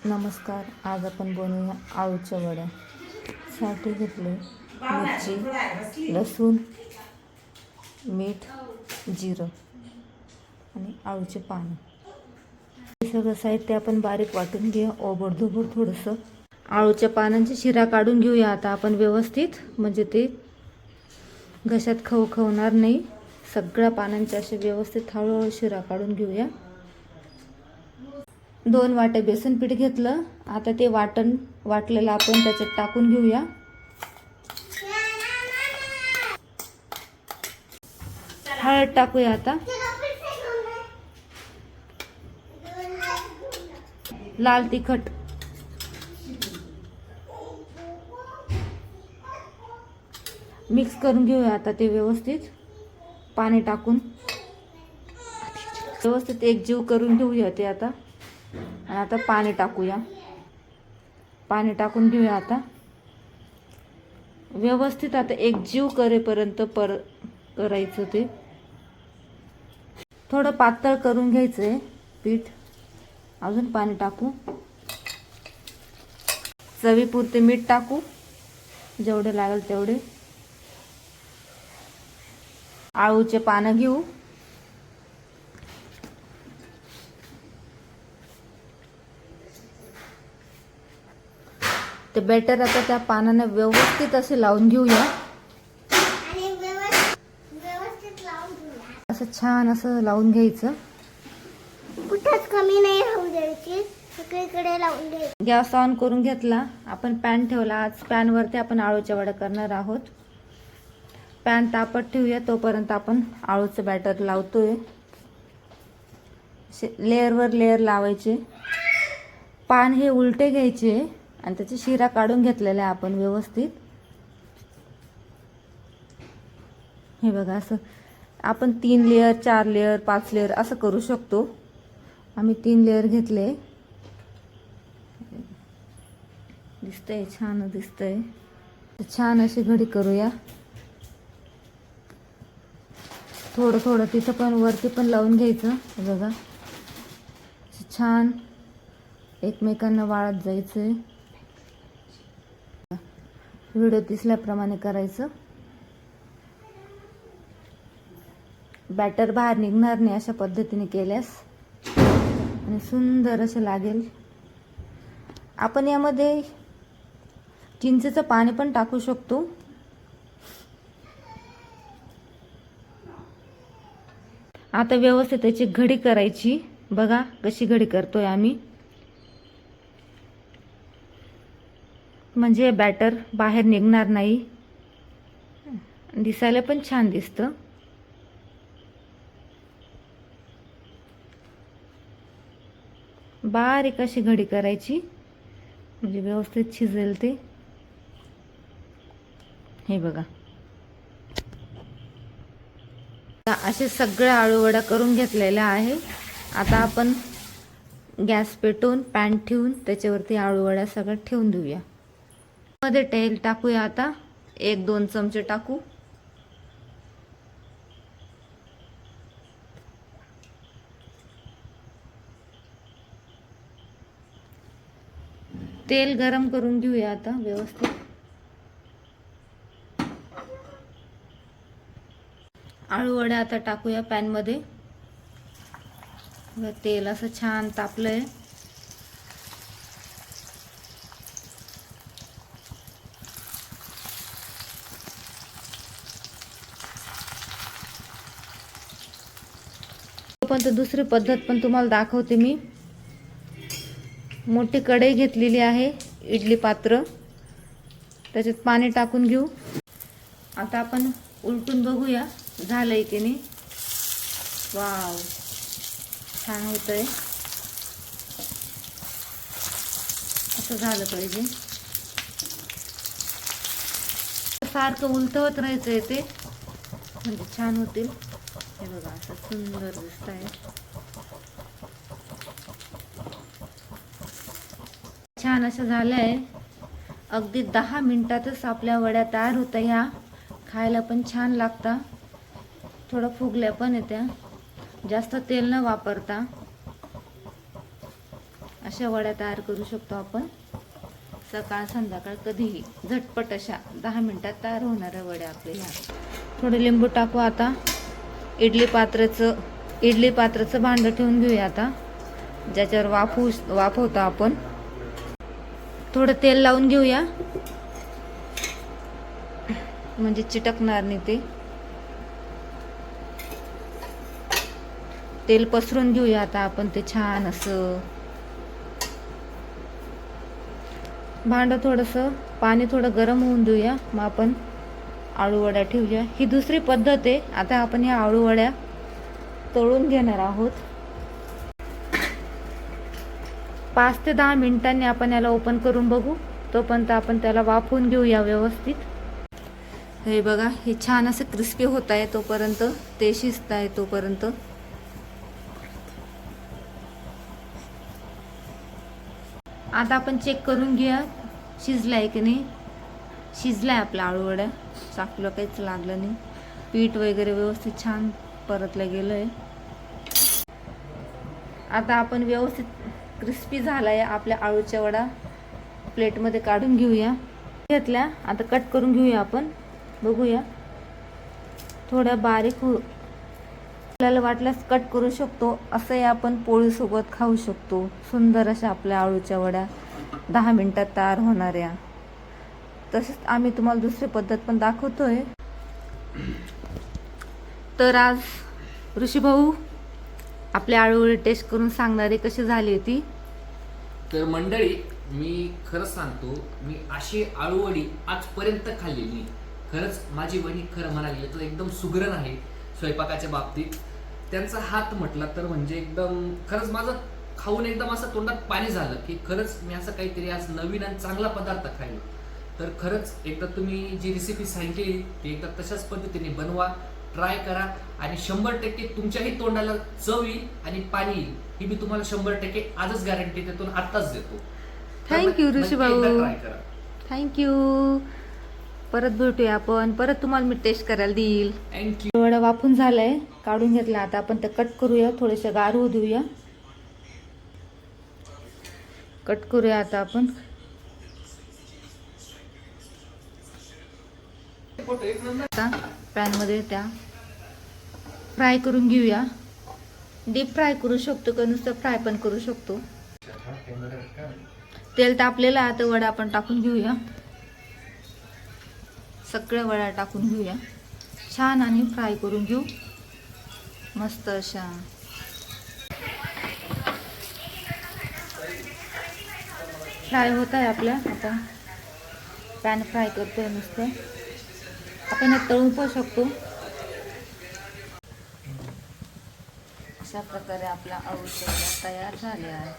नमस्कार. आज आपण बनवूया आळूच्या वड्या. साठी घेतले मिरची, लसूण, मीठ, जिरं आणि आळूचे पानं. हे सगळं साहित्य आपण बारीक वाटून घेऊया. ओबडधोबड थोडंसं आळूच्या पानांची शिरा काढून घेऊया आता आपण व्यवस्थित, म्हणजे ते घशात खवखवणार नाही. सगळ्या पानांच्या असे व्यवस्थित हळूहळू शिरा काढून घेऊया. 2 वाटे बेसन पीठ घेतलं. आता ते वाटलेलं आपण त्याच्यात टाकून घेऊया. हळद टाकूया आता. लाल तिखट, मिक्स करून घेऊया आता ते व्यवस्थित. पाणी टाकून व्यवस्थित एकजीव करून घेऊया ते आता. आणि आता पाणी टाकूया. पाणी टाकून घेऊया आता व्यवस्थित. आता एकजीव करेपर्यंत करायचं ते. थोडं पातळ करून घ्यायचंय पीठ. अजून पाणी टाकू. चवीपुरते मीठ टाकू, जेवढे लागेल तेवढे. आळूचे पानं घेऊ. ते बेटर आता त्या पानाने व्यवस्थित असे लावून घेऊया. असं छान असं लावून घ्यायचं. कुठेच कमी नाही राहू द्यायची, सगळीकडे लावून घ्यायची. गॅस ऑन करून घेतला. आपण पॅन ठेवला. आज पॅनवरती आपण आळूच्या वड्या करणार आहोत. पॅन तापत ठेवूया. तोपर्यंत आपण आळूचं बॅटर लावतोय. लेअरवर लेअर लावायचे. पान हे उलटे घ्यायचे आणि त्याची शिरा काढून घेतलेला आहे आपण व्यवस्थित. हे बघा, असं आपण 3 लेअर, 4 लेअर, 5 लेअर असं करू शकतो. आम्ही 3 लेअर घेतले. दिसतंय, छान दिसतंय. छान अशी घडी करूया. थोडं थोडं तिथं पण वरती पण लावून घ्यायचं. बघा, छान एकमेकांना वाळत जायचंय. व्हिडिओ दिसल्याप्रमाणे करायचं. बॅटर बाहेर निघणार नाही अशा पद्धतीने केल्यास, आणि सुंदर असं लागेल. आपण यामध्ये चिंचेचं पाणी पण टाकू शकतो. आता व्यवस्थित त्याची घडी करायची. बघा कशी घडी करतोय आम्ही, म्हणजे बॅटर बाहेर निघणार नाही. दिसायला पण छान दिसतं. बारीक अशी घडी करायची, म्हणजे व्यवस्थित शिजेल ते. हे बघा, असे सगळ्या आळूवड्या करून घेतलेल्या आहे. आता आपण गॅस पेटवून पॅन ठेवून त्याच्यावरती आळूवड्या सगळ्या ठेवून देऊया. मध्ये तेल टाकूया. आता 1-2 चमचे टाकू. तेल गरम करून घेऊया आता व्यवस्थित. आळूवड्या आता टाकूया पॅन मध्ये. तेल असं छान तापलंय. पण तर दुसरी पद्धत पण तुम्हाला दाखवते मी. मोठी कढई घेतलेली आहे, इडली पात्र. त्याच्यात पाणी टाकून घेऊ. आता आपण उलटून बघूया झालंय की नाही. वाव, छान होतंय. असं झालं पाहिजे. सारखं उलटवत राहायचंय ते, म्हणजे छान होतील. हे बघा, असं सुंदर दिसत आहे. छान असं झालंय. अगदी 10 मिनिटातच आपल्या वड्या तयार होत्या. ह्या खायला पण छान लागतात. थोडं फुगल्या पण येत्या. जास्त तेल न वापरता अशा वड्या तयार करू शकतो आपण. सकाळ संध्याकाळ कधीही झटपट अशा 10 मिनिटात तयार होणाऱ्या वड्या आपल्या ह्या. थोडं लिंबू टाकू. आता इडली पात्राचं भांडं ठेवून घेऊया आता, ज्याच्यावर वाफवतो आपण. थोडं तेल लावून घेऊया म्हणजे चिटकणार नाही ते. तेल पसरून घेऊया आता आपण ते छान असं. भांडं थोडंसं पाणी थोडं गरम होऊन देऊया. मग आपण आळू वड्या ठेवूया. ही दुसरी पद्धत आहे. आता आपण या आळू वड्या तळून घेणार आहोत. 5 ते 10 मिनिटांनी आपण याला ओपन करून बघू. तोपर्यंत आपण त्याला वाफवून घेऊया व्यवस्थित. हे बघा, हे छान असं क्रिस्पी होत आहे तोपर्यंत, ते शिजत आहे तोपर्यंत. आता आपण चेक करून घेऊया शिजलाय की नाही. शिजलाय आपला आळू वड्या, चाकूला काहीच लागलं नाही. पीठ वगैरे व्यवस्थित छान परतलं गेलं आहे. आता आपण व्यवस्थित क्रिस्पी झालाय आपल्या आळूच्या वडा प्लेटमध्ये काढून घेऊया. घेतल्या आता कट करून घेऊया आपण. बघूया थोड्या बारीक आपल्याला वाटल्यास कट करू शकतो. असंही आपण पोळीसोबत खाऊ शकतो. सुंदर अशा आपल्या आळूच्या वड्या 10 मिनिटात तयार होणाऱ्या. तसेच आम्ही तुम्हाला दुसरी पद्धत पण दाखवतोय. तर आज ऋषी भाऊ आपल्या आळूवडी टेस्ट करून सांगणारे कशी झाली ती. तर मंडळी, मी खरं सांगतो, मी अशी आळूवडी आजपर्यंत खाल्ली नाही. खरंच माझी वहिनी खरं म्हणाली तर एकदम सुगरण आहे स्वयंपाकाच्या बाबतीत. त्यांचा हात म्हटला तर म्हणजे एकदम खरंच माझं खाऊन एकदम असं तोंडात पाणी झालं की खरंच मी असं काहीतरी आज नवीन आणि चांगला पदार्थ खाल्ला. तर खरंच एकदा तुम्ही जी रेसिपी सांगितली ती एकदा तशाच पद्धतीने बनवा, ट्राय करा आणि 100% तुमच्याही तोंडाला चव येईल आणि पाणी येईल. ही मी तुम्हाला 100% आजच गॅरंटी देतो, आत्ताच देतो. थँक्यू ऋषी भाऊ, ट्राय करा. थँक्यू. परत भेटूया आपण. परत तुम्हाला मी टेस्ट करायला देईल. थँक्यू. वडा वाफून झालाय, काढून घेतला. आता आपण ते कट करूया, थोडेसे गार होऊ देऊया. कट करूया आता आपण. आता पॅनमध्ये त्या फ्राय करून घेऊया. डीप फ्राय करू शकतो का नुसतं फ्राय पण करू शकतो. तेल तापलेलं आहे, आता वडा आपण टाकून घेऊया. सगळ्या वड्या टाकून घेऊया छान आणि फ्राय करून घेऊ मस्त अशा. फ्राय होत आहे आपल्या. आता पॅन फ्राय करतोय नुसतं. आपण हे तळून पण शकतो. अशा प्रकारे आपल्या आळूच्या वड्या तयार झाल्या आहे.